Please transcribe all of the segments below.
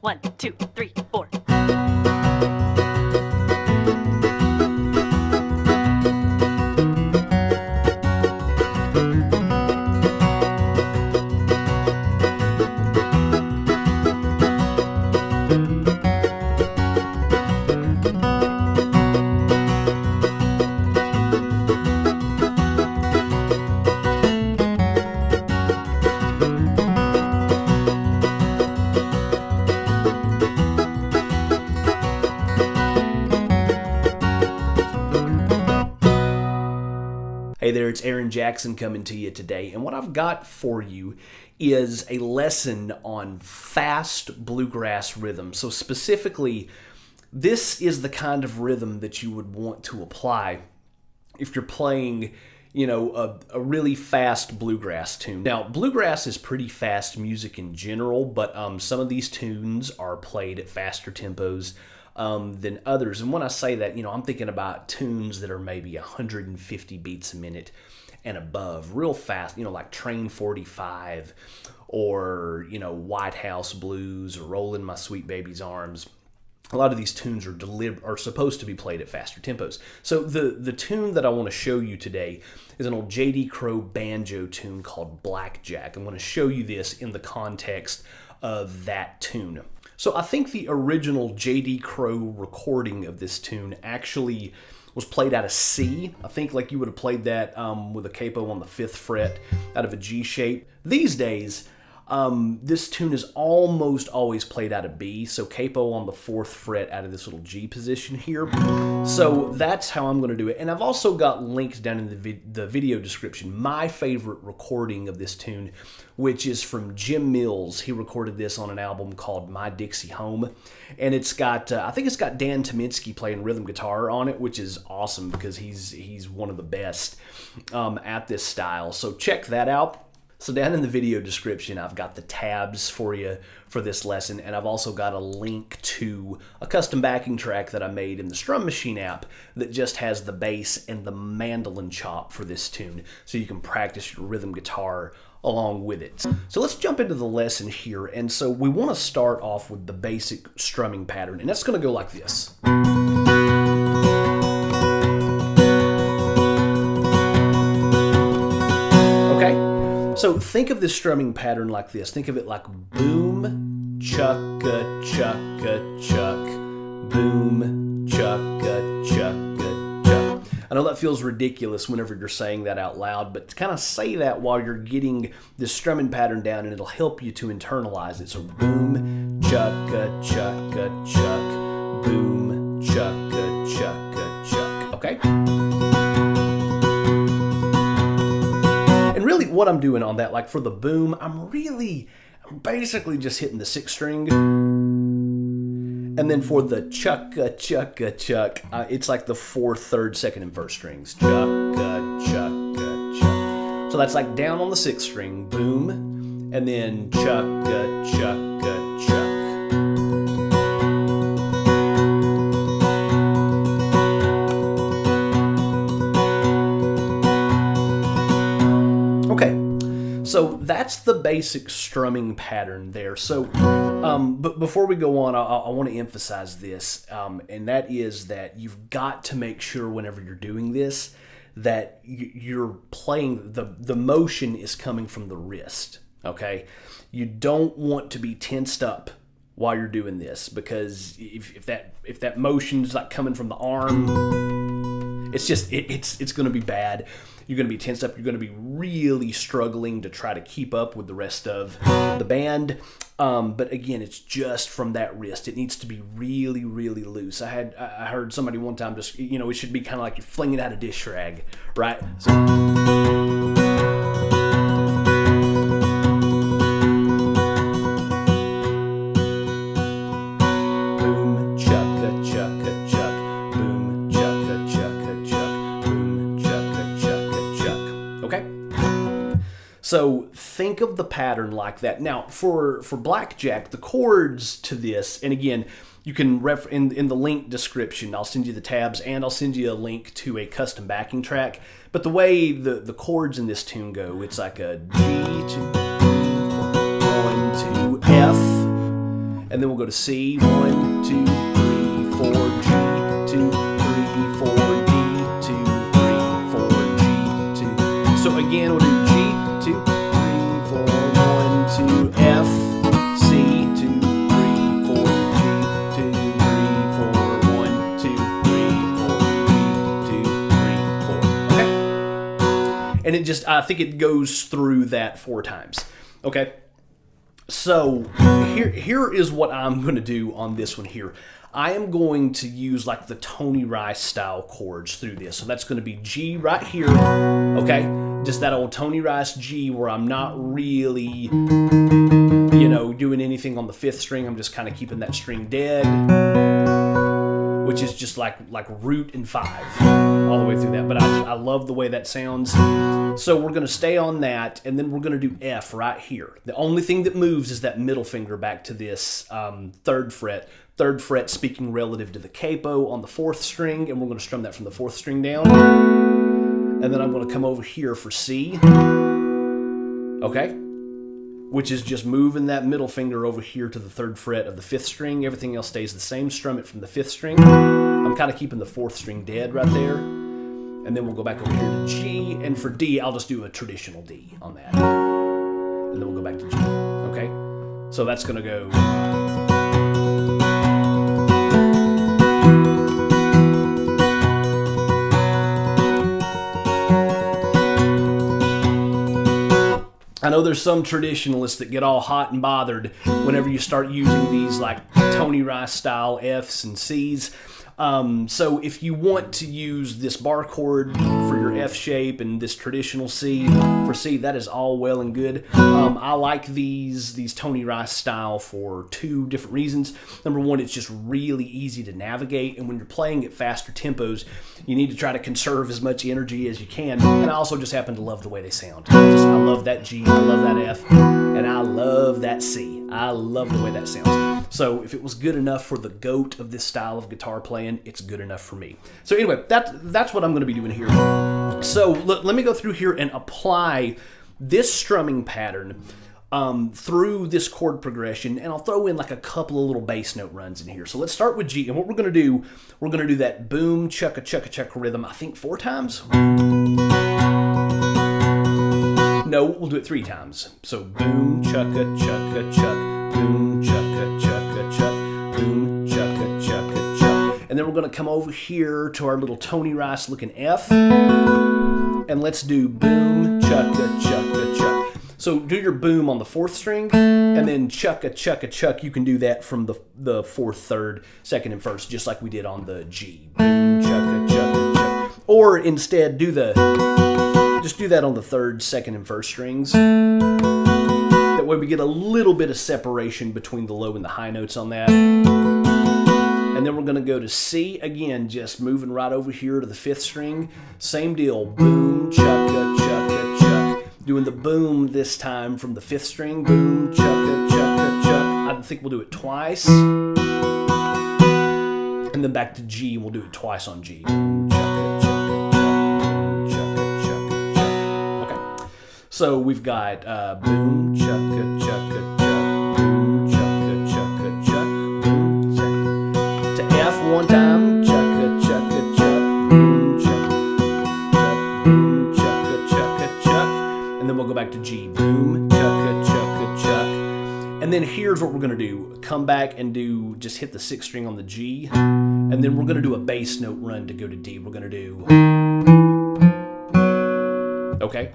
1, 2, 3, 4. Hey there, it's Aaron Jackson coming to you today, and what I've got for you is a lesson on fast bluegrass rhythm. So specifically, this is the kind of rhythm that you would want to apply if you're playing, a really fast bluegrass tune. Now, bluegrass is pretty fast music in general, but some of these tunes are played at faster tempos than others. And when I say that, I'm thinking about tunes that are maybe 150 beats a minute and above, real fast, like Train 45 or, White House Blues or Rollin' My Sweet Baby's Arms. A lot of these tunes are supposed to be played at faster tempos. So the tune that I want to show you today is an old JD Crowe banjo tune called Blackjack. I'm going to show you this in the context of that tune. So I think the original JD Crowe recording of this tune actually was played out of C. I think like you would have played that with a capo on the 5th fret out of a G shape. These days, this tune is almost always played out of B, so capo on the 4th fret out of this little G position here. So that's how I'm going to do it. And I've also got linked down in the video description my favorite recording of this tune, which is from Jim Mills. He recorded this on an album called My Dixie Home, and it's got I think it's got Dan Tominski playing rhythm guitar on it, which is awesome because he's one of the best at this style. So check that out. So down in the video description, I've got the tabs for you for this lesson, and I've also got a link to a custom backing track that I made in the Strum Machine app that just has the bass and the mandolin chop for this tune, so you can practice your rhythm guitar along with it. So let's jump into the lesson here, and so we want to start off with the basic strumming pattern, and that's going to go like this. So think of this strumming pattern like this. Think of it like boom, chuck-a-chuck-a-chuck, boom, chuck-a-chuck-a-chuck. I know that feels ridiculous whenever you're saying that out loud, but kind of say that while you're getting this strumming pattern down, and it'll help you to internalize it. So boom, chuck-a-chuck-a-chuck, boom, chuck-a-chuck-a-chuck. Okay? Really what I'm doing on that, like for the boom, I'm basically just hitting the 6th string. And then for the chuck-a-chuck-a-chuck, it's like the 4th, 3rd, 2nd, and 1st strings. Chuck-a-chuck-a-chuck. So that's like down on the 6th string, boom, and then chuck-a-chuck-a-chuck. So that's the basic strumming pattern there. So, but before we go on, I want to emphasize this, and that is that you've got to make sure whenever you're doing this that you're playing, the motion is coming from the wrist, okay? You don't want to be tensed up while you're doing this, because if that motion's like coming from the arm, it's just, it's going to be bad. You're going to be tensed up. You're going to be really struggling to try to keep up with the rest of the band. But again, it's just from that wrist. It needs to be really, really loose. I heard somebody one time just, it should be kind of like you're flinging out a dish rag, right? So, so think of the pattern like that. Now, for Blackjack, the chords to this, and again, you can in the link description, I'll send you the tabs, and I'll send you a link to a custom backing track. But the way the chords in this tune go, it's like a G to 1 to F, and then we'll go to C, 1, 2, 3, 4, G, 2, 3, 4, D, 2, 3, 4, G, 2. So again, we'll do G, 2, 3, 4, 1, 2, F, C, 2, 3, 4, G, 2, 3, 4, 1, 2, 3, 4, G, 2, 3, 4. Okay? And it just, I think it goes through that 4 times. Okay? So here is what I'm going to do on this one here. I am going to use like the Tony Rice style chords through this. So that's going to be G right here, okay? Just that old Tony Rice G where I'm not really, you know, doing anything on the 5th string. I'm just kind of keeping that string dead, which is just like root and 5 all the way through that. But I love the way that sounds. So we're going to stay on that, and then we're going to do F right here. The only thing that moves is that middle finger back to this 3rd fret. 3rd fret speaking relative to the capo on the 4th string, and we're going to strum that from the 4th string down. And then I'm going to come over here for C, okay? Which is just moving that middle finger over here to the 3rd fret of the 5th string. Everything else stays the same. Strum it from the 5th string. I'm kind of keeping the 4th string dead right there. And then we'll go back over here to G, and for D, I'll just do a traditional D on that. And then we'll go back to G, okay? So that's going to go... I know there's some traditionalists that get all hot and bothered whenever you start using these like Tony Rice style Fs and Cs. So if you want to use this bar chord for your F shape and this traditional C for C, that is all well and good. I like these Tony Rice style for 2 different reasons. Number one, it's just really easy to navigate, and when you're playing at faster tempos, you need to try to conserve as much energy as you can. And I also just happen to love the way they sound. I love that G, I love that F, and I love that C. I love the way that sounds. So if it was good enough for the GOAT of this style of guitar playing, it's good enough for me. So anyway, that's what I'm going to be doing here. So let me go through here and apply this strumming pattern through this chord progression, and I'll throw in like a couple of little bass note runs in here. So let's start with G, and what we're going to do, we're going to do that boom, chucka, chucka, chuck rhythm, I think 4 times. No, we'll do it 3 times. So boom, chucka, chucka, chuck, boom, chucka, chucka, chuck, boom, chucka, chucka, chuck. And then we're going to come over here to our little Tony Rice looking F, and let's do boom, chucka, chucka, chuck. So do your boom on the 4th string, and then chucka, chucka, chuck. You can do that from the 4th, 3rd, 2nd, and 1st, just like we did on the G. Boom, chucka, chucka, chuck. Or instead, just do that on the 3rd, 2nd, and 1st strings. That way we get a little bit of separation between the low and the high notes on that. And then we're going to go to C again, just moving right over here to the 5th string. Same deal, boom, chucka, chucka, chuck. Doing the boom this time from the 5th string, boom, chucka, chucka, chuck. I think we'll do it twice. And then back to G, and we'll do it twice on G. Boom, chucka, chucka, chuck, boom, chucka, chucka, chuck. Okay. So we've got boom, chucka, chucka, chuck, boom, chucka, chucka, chuck, boom, chuck. To F 1 time, chucka, chucka, chuck, boom, chuck, chuck, boom, chucka, chucka, chuck. And then we'll go back to G, boom, chucka, chucka, chuck. And then here's what we're going to do. Come back and just hit the 6th string on the G, and then we're going to do a bass note run to go to D. We're going to do, okay?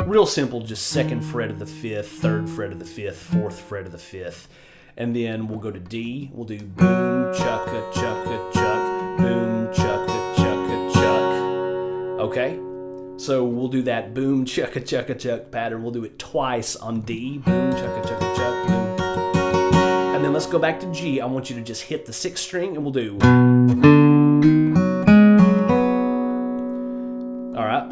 Real simple, just 2nd fret of the 5th, 3rd fret of the 5th, 4th fret of the 5th. And then we'll go to D. We'll do boom, chucka, chucka, chuck, boom, chucka, chucka, chuck. Okay? So we'll do that boom, chucka, chucka, chuck pattern. We'll do it twice on D. Boom, chucka, chucka, chuck, boom. And then let's go back to G. I want you to just hit the 6th string, and we'll do. All right.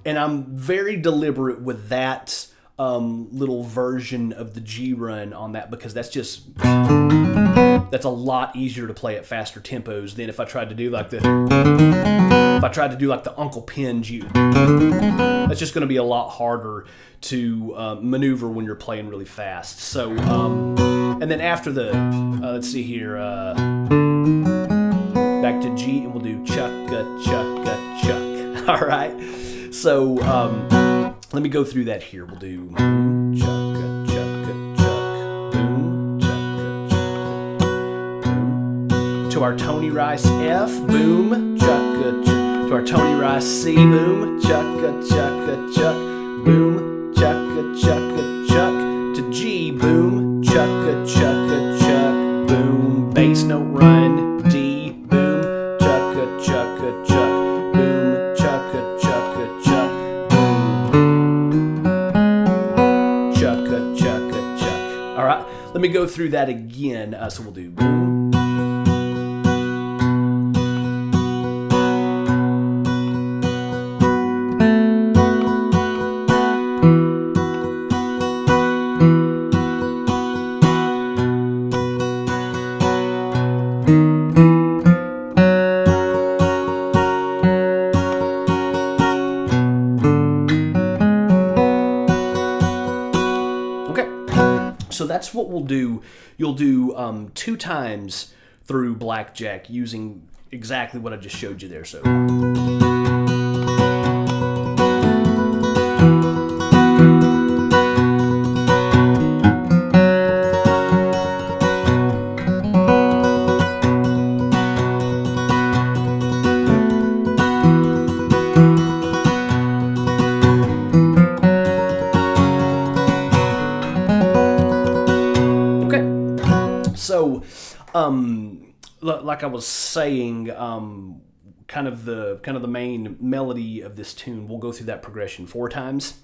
And I'm very deliberate with that little version of the G run on that, because that's a lot easier to play at faster tempos than if I tried to do like the If I tried to do like the Uncle Pins, that's just going to be a lot harder to maneuver when you're playing really fast. So, and then after the, let's see here, back to G, and we'll do chucka, chucka, chuck. All right. So let me go through that here. We'll do boom, chucka, chucka, chuck, boom, chucka, chucka, boom. To our Tony Rice F, boom, chucka, chuck. To our Tony Rice C, boom, chucka, chucka, chuck, boom, chucka, chucka, chuck. To G, boom, chucka, chucka, chuck, boom. Bass note run, D, boom, chucka, chucka, chuck, boom, chucka, chucka, chuck, boom, chucka, chucka, chuck. All right, let me go through that again. So we'll do boom. So that's what we'll do. You'll do 2 times through Blackjack using exactly what I just showed you there. So. So, like I was saying, kind of the main melody of this tune, we'll go through that progression 4 times,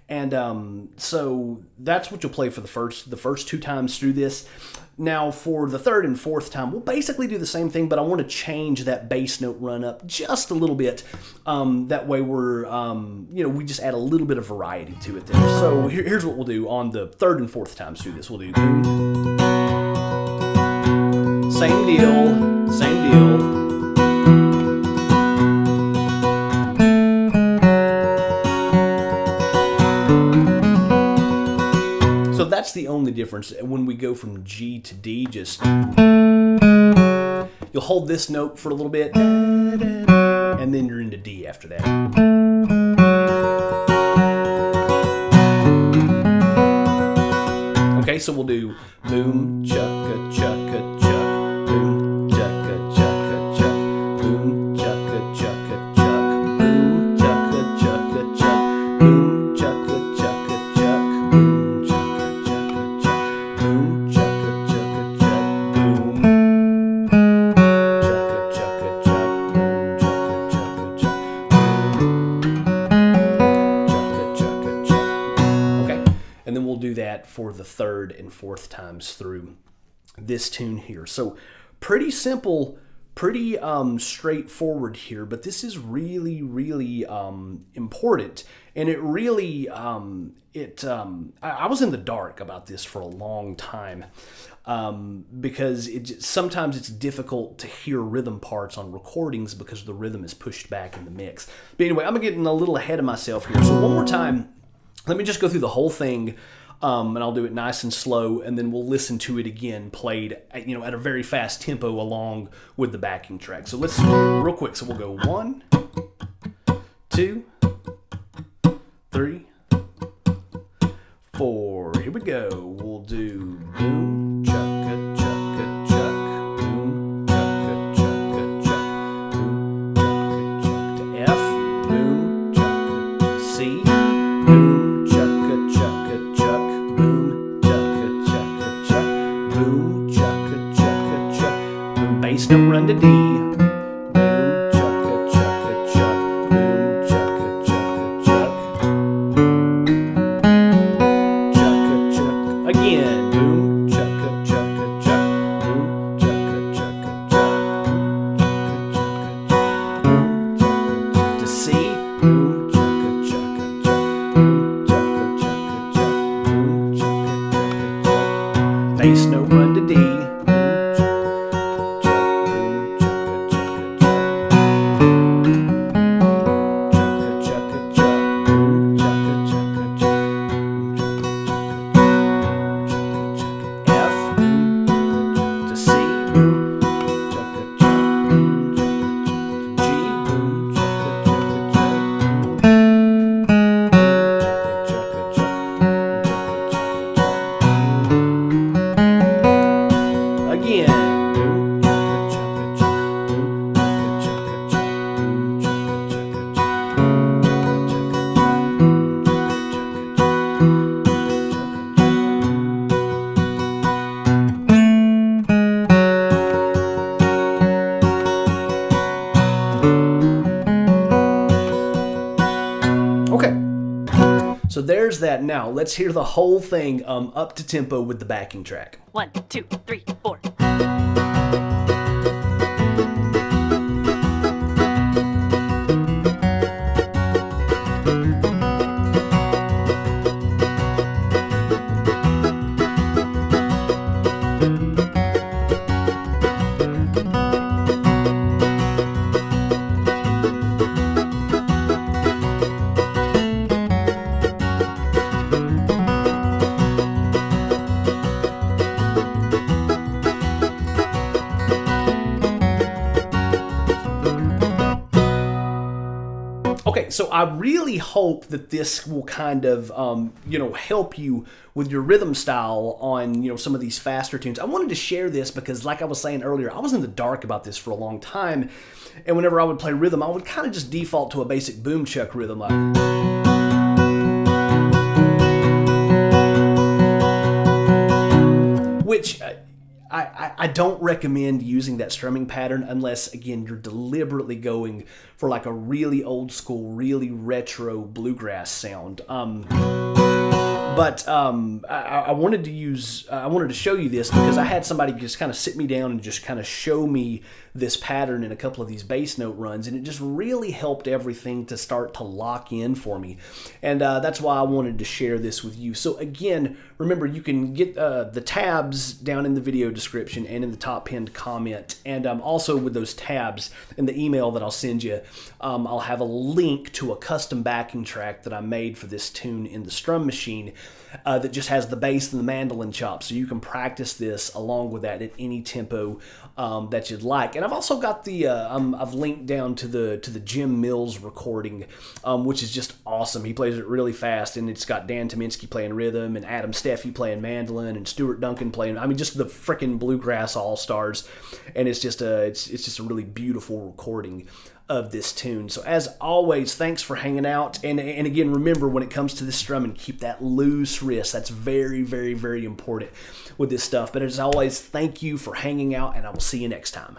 and so that's what you'll play for the first 2 times through this. Now, for the 3rd and 4th time, we'll basically do the same thing, but I want to change that bass note run up just a little bit. That way, we're we just add a little bit of variety to it there. So here's what we'll do on the 3rd and 4th times through this. We'll do. Same deal, same deal. So that's the only difference. When we go from G to D, just you'll hold this note for a little bit, and then you're into D after that. Okay, so we'll do boom, chugga, chugga, chugga. Boom, chugga, chugga, chuck. Boom, chugga, chugga, chuck. Boom, chugga, chugga, chuck. Boom, chugga, chugga, chuck. Boom, chugga, chugga, chuck. Boom, chugga, chugga, chuck. Boom, chugga, chugga, chuck. Boom, chugga, chugga, chuck. Boom, chugga, chugga, chuck. Okay, and then we'll do that for the 3rd and 4th times through this tune here. So pretty simple, pretty straightforward here, but this is really, really important. And it really, I was in the dark about this for a long time because sometimes it's difficult to hear rhythm parts on recordings because the rhythm is pushed back in the mix. But anyway, I'm getting a little ahead of myself here. So one more time, let me just go through the whole thing. And I'll do it nice and slow, and then we'll listen to it again played at, at a very fast tempo along with the backing track. So let's real quick. So we'll go 1, 2, 3, 4. Here we go. We'll do boom, chugga, chugga, chuck. Boom, chugga, chugga, chuck. Boom, chugga, chuck to F. Boom, chugga to C. Boom, chugga, chugga, chuck. Boom, chugga, chugga, chuck. Boom, chugga, chugga, chuck. Boom, bass note run to D. Boom, chugga, chugga, chuck. Boom, chugga, chugga, chuck. Chugga, chuck. Again. Boom, chugga, chugga, chuck. Boom, chugga, chugga, chuck. Boom, chugga, chugga, to C. Boom, chugga, chugga, chuck. Boom, chugga, chugga, chuck. Boom, chugga, chugga, chuck. Bass note run to D. Boom, chugga, chuck. Boom, chugga, chugga, chuck. So there's that. Now let's hear the whole thing up to tempo with the backing track. 1, 2, 3, 4. Okay, so I really hope that this will kind of, help you with your rhythm style on, some of these faster tunes. I wanted to share this because, like I was saying earlier, I was in the dark about this for a long time, and whenever I would play rhythm, I would kind of just default to a basic boom chuck rhythm, like, which I don't recommend using that strumming pattern unless, again, you're deliberately going for like a really old school, really retro bluegrass sound. But I wanted to show you this because I had somebody just kind of sit me down and just kind of show me this pattern in a couple of these bass note runs, and it just really helped everything to start to lock in for me. And that's why I wanted to share this with you. So again, remember, you can get the tabs down in the video description and in the top pinned comment, and also with those tabs in the email that I'll send you, I'll have a link to a custom backing track that I made for this tune in the Strum Machine that just has the bass and the mandolin chops, so you can practice this along with that at any tempo that you'd like. And I've also got the I've linked down to the Jim Mills recording, which is just awesome. He plays it really fast, and it's got Dan Tominski playing rhythm and Adam Steffi playing mandolin and Stuart Duncan playing. I mean, just the frickin' bluegrass all stars, and it's just a really beautiful recording of this tune. So as always, thanks for hanging out, and again, remember, when it comes to this strumming, keep that loose wrist. That's very, very, very important with this stuff. But as always, thank you for hanging out, and I will see you next time.